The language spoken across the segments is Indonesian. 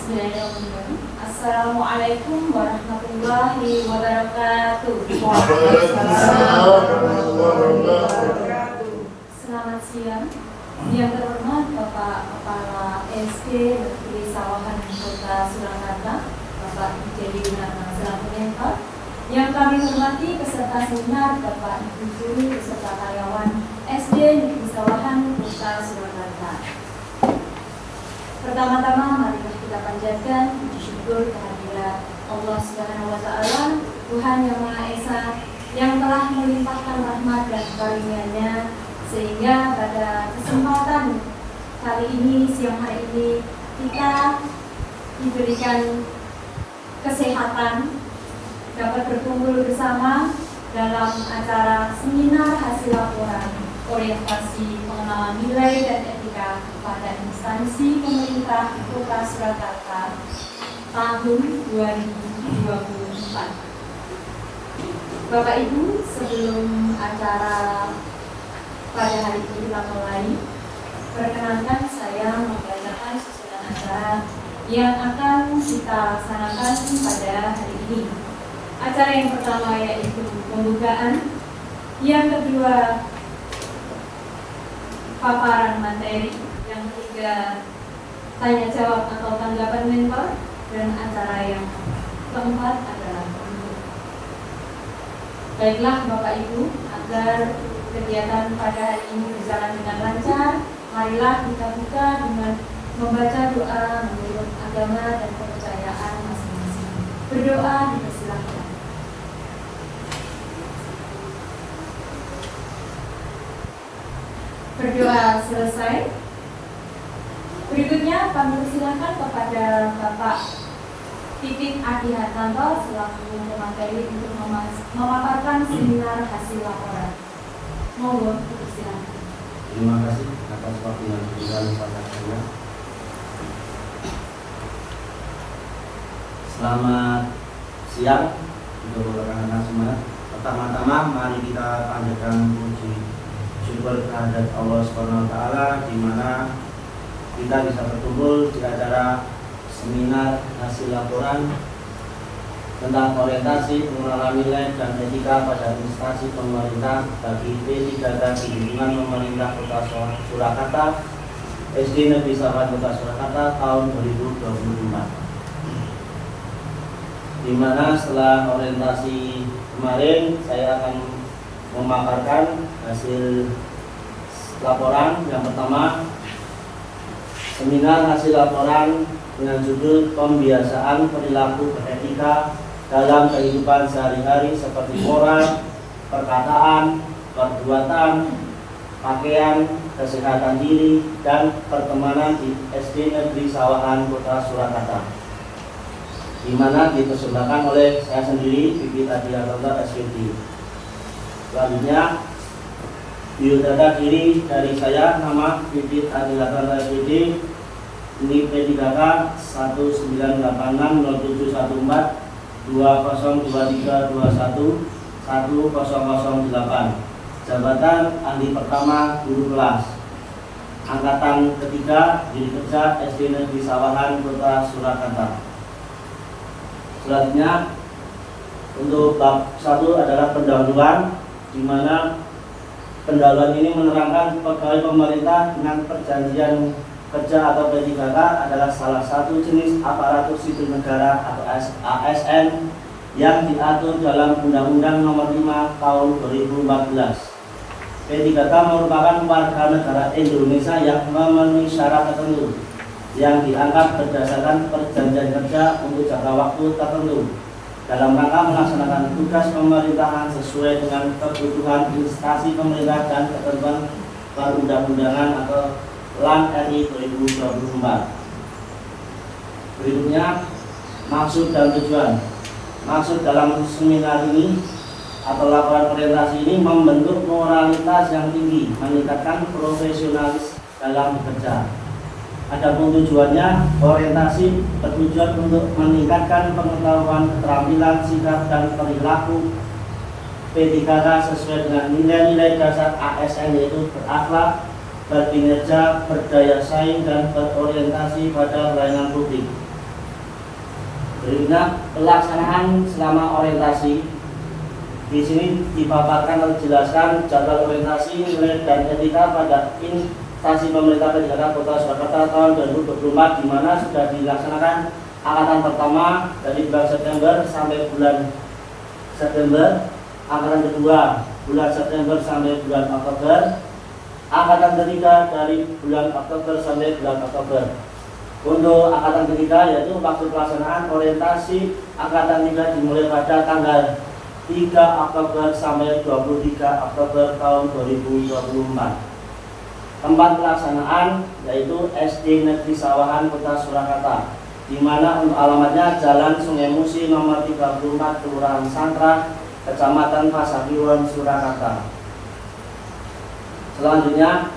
Bismillahirrahmanirrahim. Assalamualaikum warahmatullahi wabarakatuh. Selamat siang. Yang terhormat Bapak Kepala SD Negeri Sawahan Kota Surakarta, Bapak Jadi Winarno selaku Mentor. Yang kami hormati peserta seminar Bapak Ibu Guru beserta karyawan SD Negeri Sawahan Kota Surakarta. Pertama-tama marilah kita panjatkan puji syukur kehadirat Allah Subhanahu wa Ta'ala, Tuhan yang Maha Esa, yang telah melimpahkan rahmat dan karunia-Nya sehingga pada kesempatan kali ini, siang hari ini, kita diberikan kesehatan dapat berkumpul bersama dalam acara seminar hasil laporan orientasi pengenalan nilai dan etika kepada instansi pemerintah Kota Surakarta tahun 2024. Bapak Ibu, sebelum acara pada hari ini kita mulai, perkenankan saya membacakan susunan acara yang akan kita laksanakan pada hari ini. Acara yang pertama yaitu pembukaan, yang kedua paparan materi, yang ketiga tanya jawab atau tanggapan mentor, dan acara yang keempat adalah penutup. Baiklah Bapak Ibu, agar kegiatan pada hari ini berjalan dengan lancar, marilah kita buka dengan membaca doa menurut agama dan kepercayaan masing-masing. Berdoa dipersilahkan. Berdoa selesai. Berikutnya kami persilakan kepada Bapak Titik Adi Hartanto selaku pemateri untuk memaparkan seminar hasil laporan. Mohon persilakan. Terima kasih atas waktu yang diberikan kepada saya. Selamat siang untuk rekan-rekan semua. Pertama-tama mari kita panjatkan puji syukur kehadirat Allah Subhanahu wa Ta'ala, di mana kita bisa berkumpul di acara seminar hasil laporan tentang orientasi pengenalan nilai dan etika pada instansi pemerintah bagi P3K di lingkungan pemerintah Kota Surakarta, SD Negeri Sawahan Kota Surakarta tahun 2024. Di mana setelah orientasi kemarin saya akan memaparkan hasil laporan. Yang pertama, seminar hasil laporan dengan judul pembiasaan perilaku beretika dalam kehidupan sehari-hari seperti moral, perkataan, perbuatan, pakaian, kesehatan diri, dan pertemanan di SD Negeri Sawahan Kota Surakarta, di mana dipersembahkan oleh saya sendiri, Bibit Adi Hartanto SPD. Selanjutnya, biodata diri dari saya, nama Bibit Adi Hartanto SPD, ini P3K 19806712023211008, jabatan ahli pertama guru kelas, angkatan ketiga, diri kerja SD Negeri Sawahan Kota Surakarta. Selanjutnya, untuk bab 1 adalah pendahuluan, di mana pendahuluan ini menerangkan pegawai pemerintah dengan perjanjian kerja atau P3K adalah salah satu jenis aparatur sipil negara atau ASN yang diatur dalam Undang-Undang Nomor 5 Tahun 2014. P3K merupakan warga negara Indonesia yang memenuhi syarat tertentu yang diangkat berdasarkan perjanjian kerja untuk jangka waktu tertentu dalam rangka melaksanakan tugas pemerintahan sesuai dengan kebutuhan instansi pemerintah dan ketentuan perundang-undangan atau LAN RI 2024. Berikutnya, maksud dan tujuan. Maksud dalam seminar ini atau laporan orientasi ini membentuk moralitas yang tinggi, meningkatkan profesionalis dalam bekerja. Adapun tujuannya, orientasi bertujuan untuk meningkatkan pengetahuan, keterampilan, sikap, dan perilaku P3K sesuai dengan nilai-nilai dasar ASN, yaitu berakhlak, berkinerja, berdaya saing, dan berorientasi pada pelayanan publik. Berikutnya pelaksanaan selama orientasi. Di sini dipaparkan atau dijelaskan jadwal orientasi, nilai dan etika pada instansi pemerintah P3K Kota Surakarta tahun 2024, di mana sudah dilaksanakan angkatan pertama dari bulan September sampai bulan September, angkatan kedua bulan September sampai bulan Oktober, angkatan ketiga dari bulan Oktober sampai bulan Oktober. Untuk angkatan ketiga yaitu waktu pelaksanaan orientasi angkatan 3 dimulai pada tanggal 3 Oktober sampai 23 Oktober tahun 2024. Tempat pelaksanaan yaitu SD Negeri Sawahan Kota Surakarta, di mana untuk alamatnya Jalan Sungai Musi nomor 34 Kelurahan Sangkrah, Kecamatan Pasakiwan, Surakarta. Selanjutnya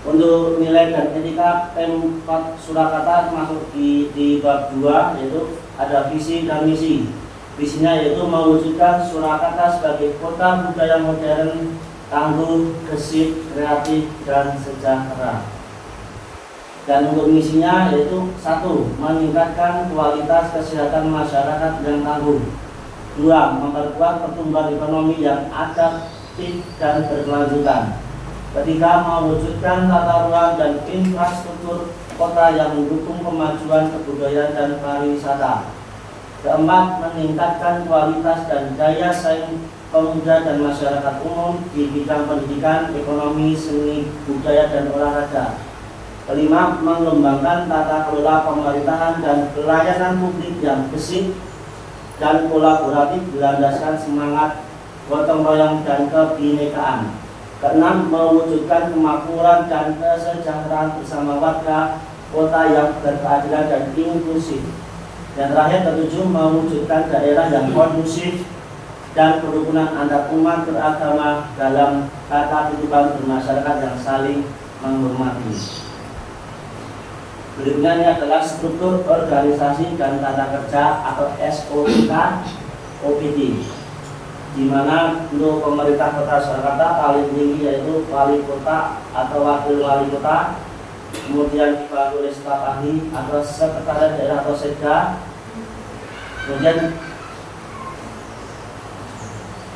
untuk nilai dan etika Pemkot Surakarta masuk di bab 2, yaitu ada visi dan misi. Visinya yaitu mewujudkan Surakarta sebagai kota budaya modern, tangguh, gesit, kreatif, dan sejahtera. Dan untuk misinya yaitu 1. Meningkatkan kualitas kesehatan masyarakat yang tangguh. 2. Memperkuat pertumbuhan ekonomi yang adaptif dan berkelanjutan. 3. Mewujudkan tata ruang dan infrastruktur kota yang mendukung kemajuan kebudayaan dan pariwisata. 4. Meningkatkan kualitas dan daya saing pemuda dan masyarakat umum di bidang pendidikan, ekonomi, seni, budaya, dan olahraga. 5. Mengembangkan tata kelola pemerintahan dan pelayanan publik yang gesit dan kolaboratif berlandaskan semangat gotong royong dan kebinekaan. 6. Mewujudkan kemakmuran dan kesejahteraan bersama warga kota yang berkeadilan dan inklusif. Dan terakhir, 7. Mewujudkan daerah yang kondusif dan kerukunan antar umat beragama dalam tata kehidupan bermasyarakat yang saling menghormati. Berikutnya ini adalah struktur organisasi dan tata kerja atau SOTK OPD, di mana untuk pemerintah Kota Surakarta paling tinggi yaitu wali kota atau wakil wali kota, kemudian dibantu oleh staf ahli atau sekretaris daerah atau sekda, kemudian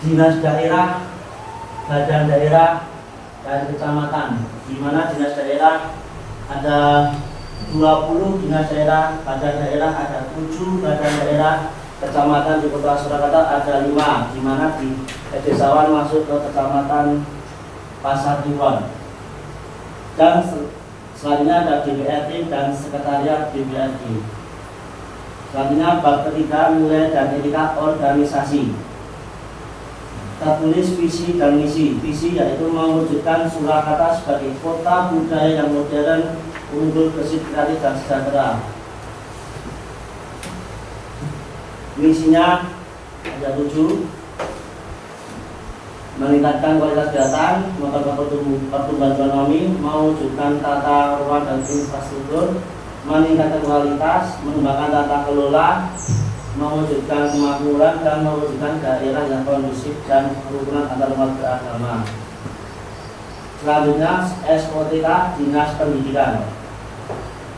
dinas daerah, badan daerah, dan kecamatan, di mana dinas daerah ada 20 dinas daerah, badan daerah ada 7 badan daerah, kecamatan di Kota Surakarta ada 5, di mana di Desawan masuk ke kecamatan Pasariwan. Dan selanjutnya ada DPRD dan sekretariat DPRD. Selanjutnya bab ketiga, nilai dan etika organisasi. Tertulis visi dan misi. Visi yaitu mewujudkan Surakarta sebagai kota budaya yang modern, unggul, gesit, kreatif, dan sejahtera. Misinya ada 7. Meningkatkan kualitas kegiatan, memperkuat pertumbuhan ekonomi, mewujudkan tata ruang dan infrastruktur, meningkatkan kualitas, mengembangkan tata kelola, mewujudkan kemakmuran, dan mewujudkan daerah yang kondusif dan kerukunan antar umat beragama. Selanjutnya SOTK Dinas Pendidikan.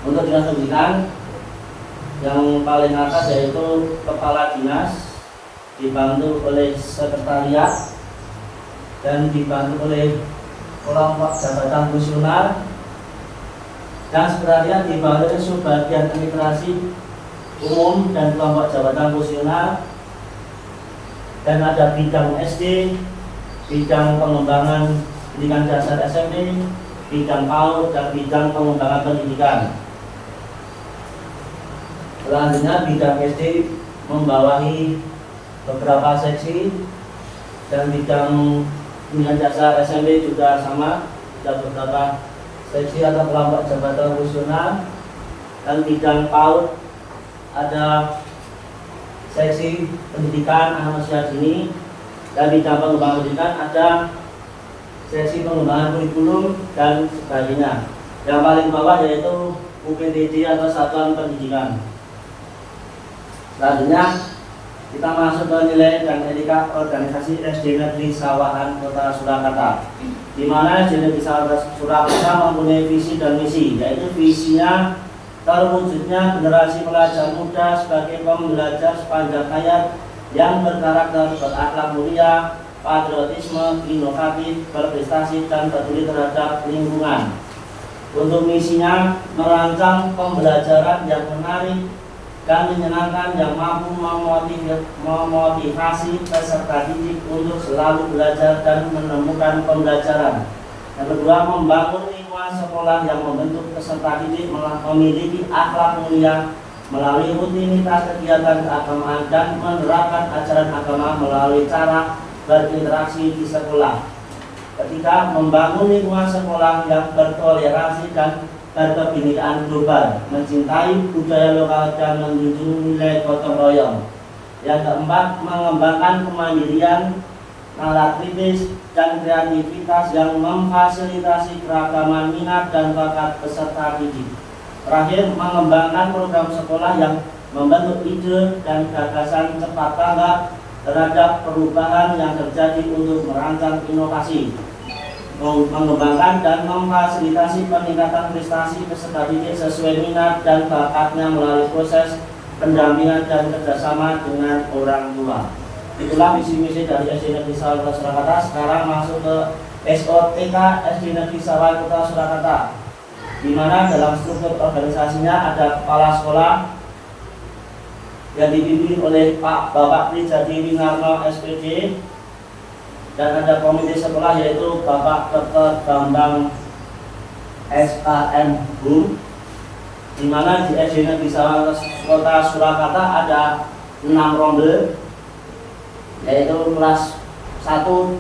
Untuk Dinas Pendidikan yang paling atas yaitu kepala dinas, dibantu oleh sekretariat dan dibantu oleh kelompok jabatan fungsional, dan sekretariat dibantu oleh subbagian administrasi umum dan kelompok jabatan fungsional, dan ada bidang SD, bidang pengembangan pendidikan dasar SMP, bidang PAUD, dan bidang pengembangan pendidikan. Selanjutnya bidang SD membawahi beberapa seksi, dan bidang pendidikan dasar SMP juga sama, ada beberapa seksi atau kelompok jabatan fungsional, dan bidang PAUD ada seksi pendidikan anak usia dini, dan bidang pengembangan pendidikan ada seksi pengembangan kurikulum dan sebagainya. Yang paling bawah yaitu UPTD atau Satuan Pendidikan. Selanjutnya kita masuk ke nilai dan etika organisasi SD Negeri Sawahan Kota Surakarta, di mana SD Negeri Sawahan Surakarta mempunyai visi dan misi, yaitu visinya terwujudnya generasi pelajar muda sebagai pembelajar sepanjang hayat yang berkarakter, berakhlak mulia, patriotisme, inovatif, berprestasi, dan peduli terhadap lingkungan. Untuk misinya merancang pembelajaran yang menarik dan menyenangkan yang mampu memotivasi peserta didik untuk selalu belajar dan menemukan pembelajaran. Yang kedua, membangun lingkungan sekolah yang membentuk peserta didik memiliki akhlak mulia melalui rutinitas kegiatan keagamaan dan menerapkan ajaran agama melalui cara berinteraksi di sekolah. Ketiga, membangun lingkungan sekolah yang bertoleransi dan berkebinekaan global, mencintai budaya lokal dan menjunjung nilai gotong royong. Yang keempat, mengembangkan kemandirian, nalar kritis, dan kreativitas yang memfasilitasi keragaman minat dan bakat peserta didik. Terakhir, mengembangkan program sekolah yang membentuk ide dan gagasan cepat tanggap terhadap perubahan yang terjadi untuk merancang inovasi, mengembangkan dan memfasilitasi peningkatan prestasi peserta didik sesuai minat dan bakatnya melalui proses pendampingan dan kerjasama dengan orang tua. Itulah visi misi dari SD Negeri Sawal Kota Surakarta. Sekarang masuk ke SOTK SD Negeri Sawal Kota Surakarta, di mana dalam struktur organisasinya ada kepala sekolah yang dipimpin oleh Pak Bapak Trijadi Winarno SPD, dan ada komite sekolah yaitu Bapak Dr. Bambang SKM Bum, di mana di SD Negeri Sawal Kota Surakarta ada 6 ronde, yaitu kelas 1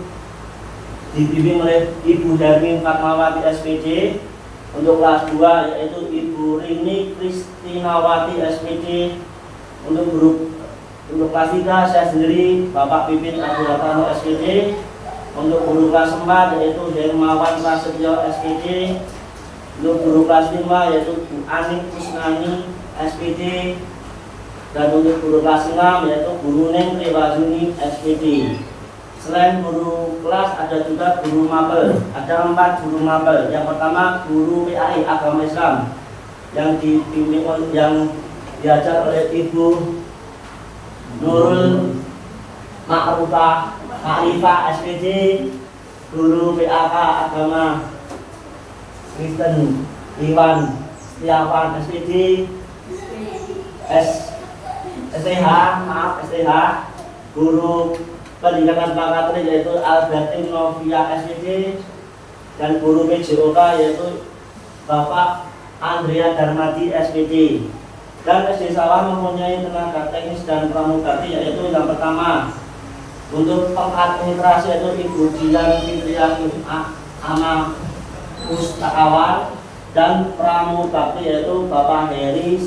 dibimbing oleh Ibu Darmin Fatmawati SPD, untuk kelas 2 yaitu Ibu Rini Kristinawati SPD, untuk kelas 3 saya sendiri Bapak Pipin Abdul Hatano SPD, untuk guru kelas 4 yaitu Hermawan Prasetyo SPD, untuk guru kelas 5 yaitu Bu Anik Kusnani SPD, dan untuk guru kelas 6 yaitu Guru Neng Rewazuni SPD. Selain guru kelas ada juga guru mapel, ada 4 guru mapel. Yang pertama guru PAI Agama Islam yang dipimpin yang diajar oleh Ibu Nurul Ma'rifah SPD, guru PAK Agama Kristen Iwan Setiawan SPD, STH, guru pendidikan Pangkatri yaitu Albertin Novia SPD, dan guru PJOK yaitu Bapak Andrea Darmadi SPD. Dan SD Sawah mempunyai tenaga teknis dan pramugari, yaitu yang pertama untuk pengadministrasi yaitu Ibu Dian Fitriani Ama Pustakawan, dan pramugari yaitu Bapak Heri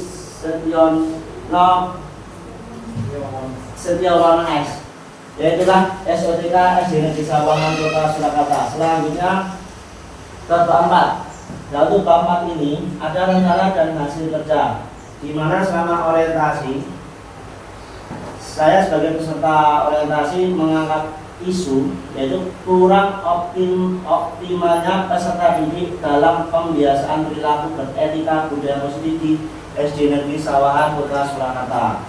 Setiawan S. Yaitulah SOTK SD Negeri Sawangan Kota Surakarta. Selanjutnya ke bab 4. Lalu bab 4 ini ada rencana dan hasil kerja, di mana selama orientasi saya sebagai peserta orientasi mengangkat isu yaitu kurang optimalnya peserta didik dalam pembiasaan perilaku beretika budaya positif di SD Negeri Sawahan Kota Surakarta,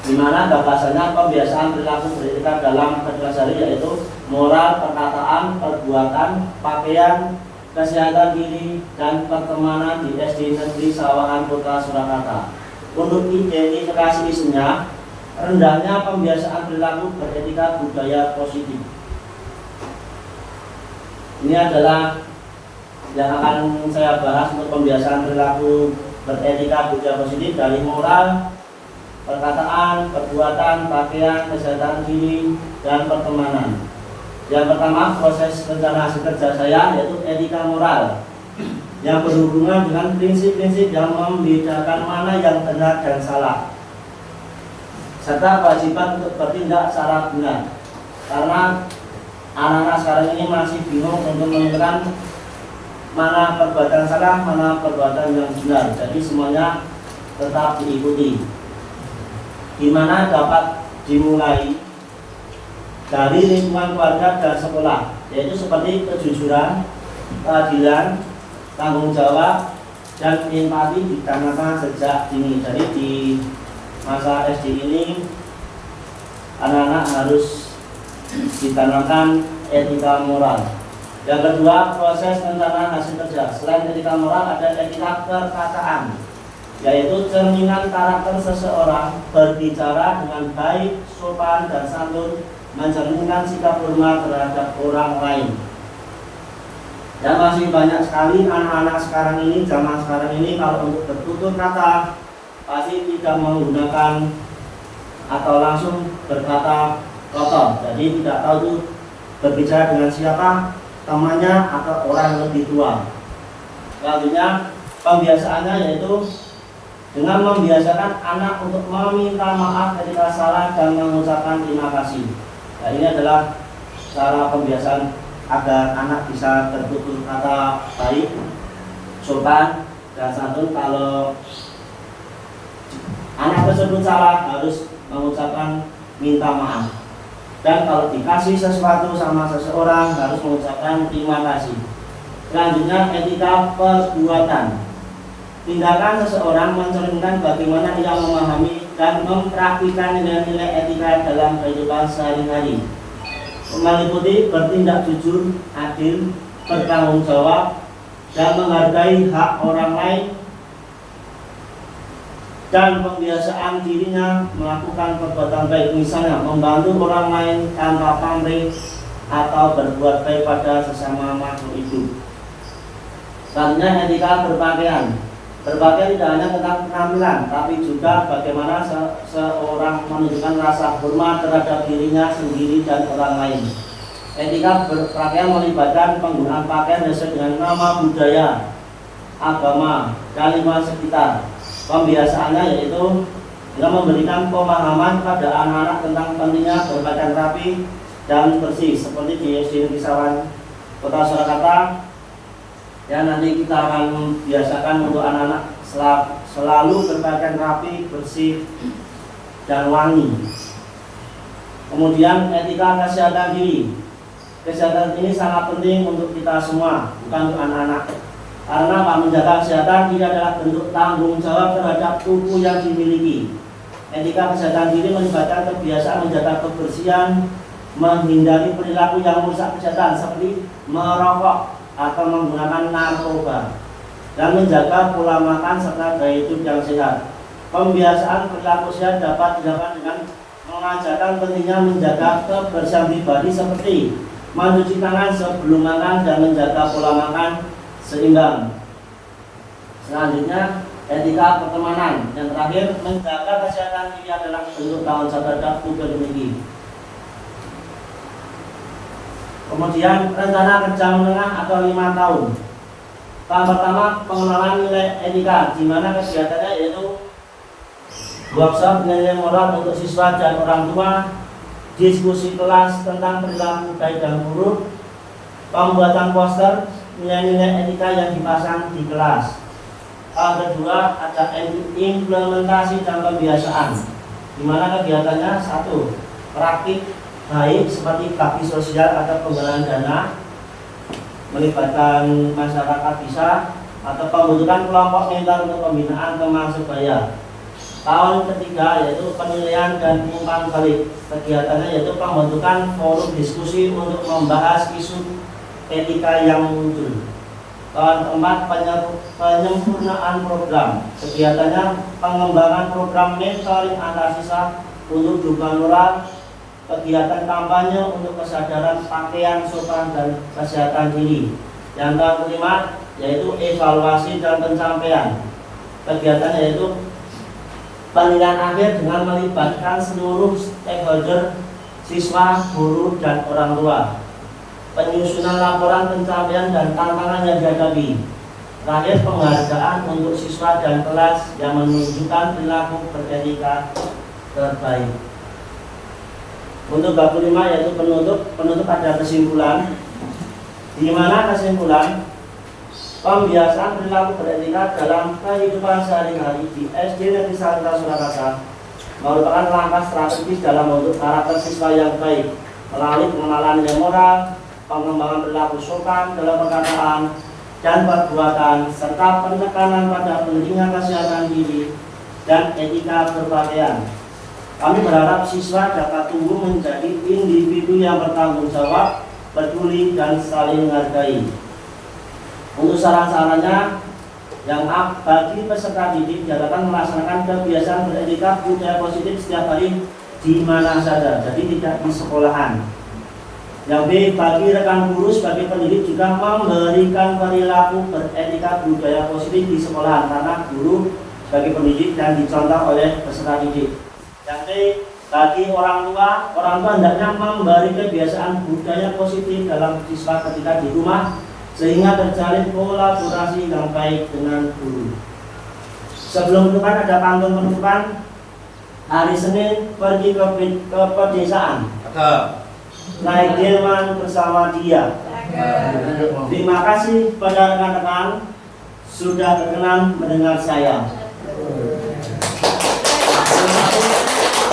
di mana gagasannya pembiasaan perilaku beretika dalam keseharian yaitu moral, perkataan, perbuatan, pakaian, kesehatan diri, dan pertemanan di SD Negeri Sawahan Kota Surakarta. Untuk identifikasi isunya, rendahnya pembiasaan perilaku beretika budaya positif. Ini adalah yang akan saya bahas untuk pembiasaan perilaku beretika budaya positif, dari moral, perkataan, perbuatan, pakaian, kesehatan diri, dan pertemanan. Yang pertama, proses rencana hasil kerja saya yaitu etika moral, yang berhubungan dengan prinsip-prinsip yang membedakan mana yang benar dan salah, serta kewajiban untuk bertindak secara benar. Karena anak-anak sekarang ini masih bingung untuk menentukan mana perbuatan salah, mana perbuatan yang benar. Jadi semuanya tetap diikuti, di mana dapat dimulai dari lingkungan keluarga dan sekolah, yaitu seperti kejujuran, keadilan, tanggung jawab, dan empati ditanamkan sejak dini. Jadi di masa SD ini anak-anak harus ditanamkan etika moral. Yang kedua, proses pencernaan hasil kerja. Selain etika moral, ada etika perkataan, yaitu cerminan karakter seseorang berbicara dengan baik, sopan, dan santun, mencerminkan sikap hormat terhadap orang lain. Dan masih banyak sekali anak-anak sekarang ini, zaman sekarang ini, kalau untuk bertutur kata pasti tidak menggunakan atau langsung berkata kotor. Jadi tidak tahu itu berbicara dengan siapa, temannya atau orang yang lebih tua. Selanjutnya pembiasaannya yaitu dengan membiasakan anak untuk meminta maaf ketika salah dan mengucapkan terima kasih. Nah, ini adalah cara pembiasaan agar anak bisa bertutur kata baik, sopan, dan santun. Kalau anak tersebut salah harus mengucapkan minta maaf. Dan kalau dikasih sesuatu sama seseorang harus mengucapkan terima kasih. Selanjutnya etika perbuatan. Tindakan seseorang mencerminkan bagaimana ia memahami dan mempraktikkan nilai-nilai etika dalam kehidupan sehari-hari. Meliputi bertindak jujur, adil, bertanggung jawab, dan menghargai hak orang lain, dan pembiasaan dirinya melakukan perbuatan baik, misalnya membantu orang lain tanpa pamrih atau berbuat baik pada sesama makhluk hidup. Selanjutnya etika berpakaian. Berpakaian tidak hanya tentang penampilan, tapi juga bagaimana seorang menunjukkan rasa hormat terhadap dirinya sendiri dan orang lain. Etika berpakaian melibatkan penggunaan pakaian sesuai dengan nama budaya, agama, dan lingkungan sekitar. Pembiasaannya yaitu dengan memberikan pemahaman pada anak-anak tentang pentingnya berpakaian rapi dan bersih, seperti di SD Negeri Sawan Kota Surakarta. Ya, nanti kita akan biasakan untuk anak-anak selalu berpakaian rapi, bersih, dan wangi. Kemudian etika kesehatan diri. Kesehatan ini sangat penting untuk kita semua, bukan untuk anak-anak. Karena menjaga kesehatan diri adalah bentuk tanggung jawab terhadap tubuh yang dimiliki. Etika kesehatan diri melibatkan kebiasaan menjaga kebersihan, menghindari perilaku yang merusak kesehatan seperti merokok atau menggunakan narkoba, dan menjaga pola makan serta gaya hidup yang sehat. Pembiasaan perilaku sehat dapat dilakukan dengan mengajarkan pentingnya menjaga kebersihan pribadi seperti mencuci tangan sebelum makan dan menjaga pola makan seimbang. Selanjutnya etika pertemanan. Yang terakhir, menjaga kesehatan diri adalah bentuk tanggung jawab terhadap tubuh dimiliki. Kemudian rencana kerja menengah atau 5 tahun. Tahap pertama, pengenalan nilai etika, di mana kegiatannya yaitu workshop nilai moral untuk siswa dan orang tua, diskusi kelas tentang perilaku baik dan buruk, pembuatan poster nilai-nilai etika yang dipasang di kelas. Tahap kedua, ada implementasi dan pembiasaan, di mana kegiatannya 1. Praktik baik seperti bakti sosial atau penggalangan dana, melibatkan masyarakat bisa, atau pembentukan kelompok mentor untuk pembinaan teman sebaya. Tahun ketiga yaitu penilaian dan umpan balik. Kegiatannya yaitu pembentukan forum diskusi untuk membahas isu etika yang muncul. Tahun keempat, penyempurnaan program. Kegiatannya pengembangan program mentoring antar siswa untuk dukungan moral, kegiatan kampanye untuk kesadaran pakaian sopan dan kesehatan diri. Yang tahun kelima yaitu evaluasi dan pencapaian. Kegiatan yaitu penilaian akhir dengan melibatkan seluruh stakeholder, siswa, guru, dan orang tua. Penyusunan laporan pencapaian dan tantangan yang dihadapi. Terakhir, penghargaan untuk siswa dan kelas yang menunjukkan perilaku beretika terbaik. Untuk bab 5 yaitu penutup ada kesimpulan, di mana kesimpulan pembiasaan perilaku beretika dalam kehidupan sehari-hari di SD Negeri Santa Surakarta merupakan langkah strategis dalam membentuk karakter siswa yang baik melalui pengenalan nilai moral, pengembangan perilaku sopan dalam perkataan, dan perbuatan serta penekanan pada pentingnya kesehatan diri dan etika berpakaian. Kami berharap siswa dapat tumbuh menjadi individu yang bertanggung jawab, peduli, dan saling menghargai. Untuk saran-sarannya, yang bagi peserta didik diharapkan melaksanakan kebiasaan beretika budaya positif setiap hari di mana saja, jadi tidak di sekolahan. Yang B, bagi rekan guru sebagai pendidik juga memberikan perilaku beretika budaya positif di sekolahan karena guru sebagai pendidik dan dicontoh oleh peserta didik. Yang C, bagi orang tua hendaknya memberi kebiasaan budaya positif dalam siswa ketika di rumah sehingga terjalin kolaborasi yang baik dengan guru. Sebelum penutupan ada pantun penutupan. Hari Senin pergi ke pedesaan, naik delman bersama dia. Terima kasih pada rekan-rekan sudah berkenan mendengar saya. Terima kasih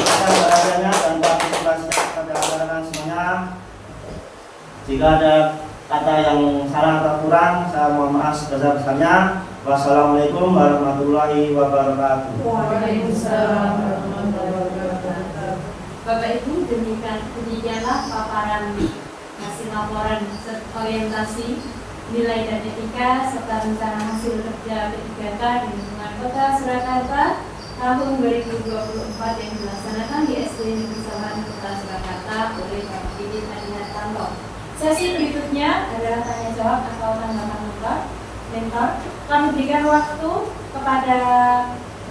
atas perhatiannya dan partisipasinya kepada rekan-rekan semuanya. Jika ada kata yang salah atau kurang, saya mohon maaf sebesar-besarnya. Wassalamualaikum warahmatullahi wabarakatuh. Waalaikumsalam warahmatullahi wabarakatuh. Bapak Ibu, demikianlah paparan hasil laporan orientasi nilai dan etika serta rencana hasil kerja P3K di lingkungan Kota Surakarta tahun 2024 yang dilaksanakan di SD Negeri Samaran Kota Surakarta oleh Bapak Didit Adi Hartanto. Sesi berikutnya adalah tanya jawab atau tanggapan mentor. Kami berikan waktu kepada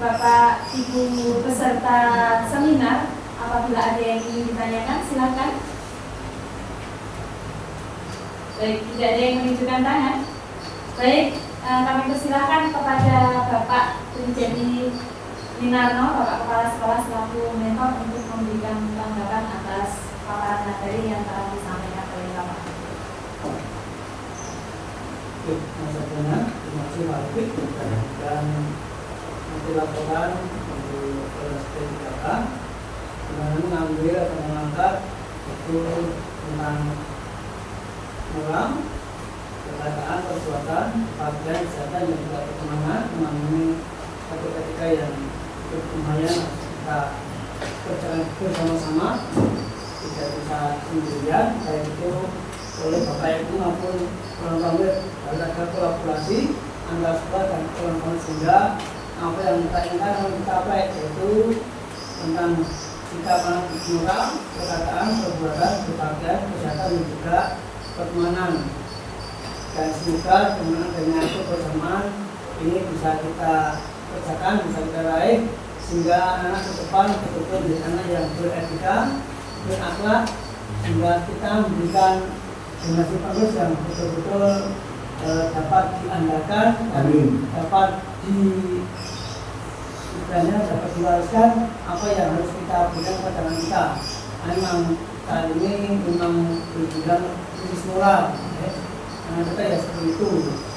Bapak Ibu peserta seminar. Apabila ada yang ingin ditanyakan, silakan. Baik, tidak ada yang menunjukkan tangan. Baik, kami persilakan kepada Bapak Trijadi Minarno, Bapak Kepala Sekolah selaku mentor untuk memberikan tanggapan atas paparan materi yang telah disampaikan oleh Bapak. Terima kasih Pak Alvin dan nanti laporan untuk kelas P3K dengan mengambil atau mengangkat itu tentang orang, perkataan, perbuatan, pakaian, kesehatan dan juga pertemanan mengenai satu etika yang cukup lumayan kita berjalan bersama-sama, tidak bisa sendirian, baik itu oleh Bapak Ibu maupun orang pamit. Ada kolaborasi antara sekolah dan orang pamit sehingga apa yang kita inginkan harus kita capai, yaitu tentang sikap moral, perkataan, perbuatan, berpakaian, kesehatan dan juga pertemanan. Dan semoga dengan itu bersamaan ini bisa kita kerjakan, bisa kita raih sehingga anak ke depan betul-betul menjadi anak yang beretika, berakhlak, sehingga kita memberikan generasi penerus yang betul-betul dapat diandalkan dan dapat dapat diwariskan apa yang harus kita berikan kepada anak kita. Memang saat ini memang berbilang krisis moral, anak kita ya seperti itu.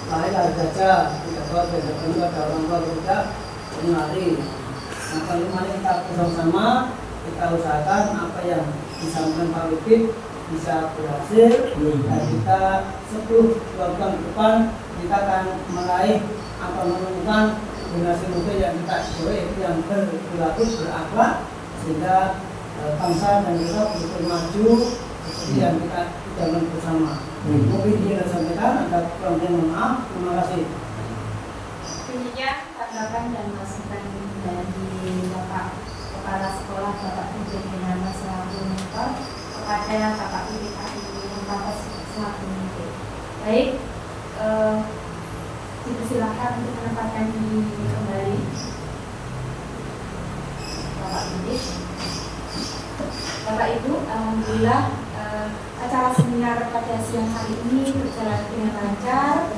Lari saja, tidak tahu tidak pada orang tua tidak menari. Nah, kalau mari kita bersama-sama kita usahakan apa yang disampaikan Pak Wipit bisa berhasil dan kita 10-20 tahun ke depan kita akan meraih atau menemukan generasi muda yang kita cari yang berperilaku berakhlak sehingga bangsa dan kita betul maju seperti yang kita jalan bersama. Mungkin ini yang sampaikan, ada kurang yang maaf. Terima kasih. Demikian tanggapan dan masukan dari Bapak Kepala Sekolah Bapak Trijadi Minarno selaku mentor kepada Bapak Didit Adi Hartanto selaku mentor. Baik, dipersilakan untuk menempatkan diri kembali Bapak Didit. Bapak Ibu, alhamdulillah acara seminar pada siang hari ini berjalan dengan lancar.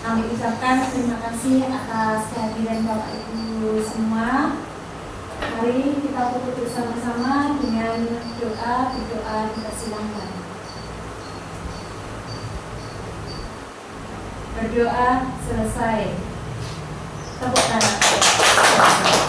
Kami ucapkan terima kasih atas kehadiran Bapak Ibu semua. Mari kita tutup bersama-sama dengan berdoa dipersilakan. Berdoa selesai. Tepuk tangan.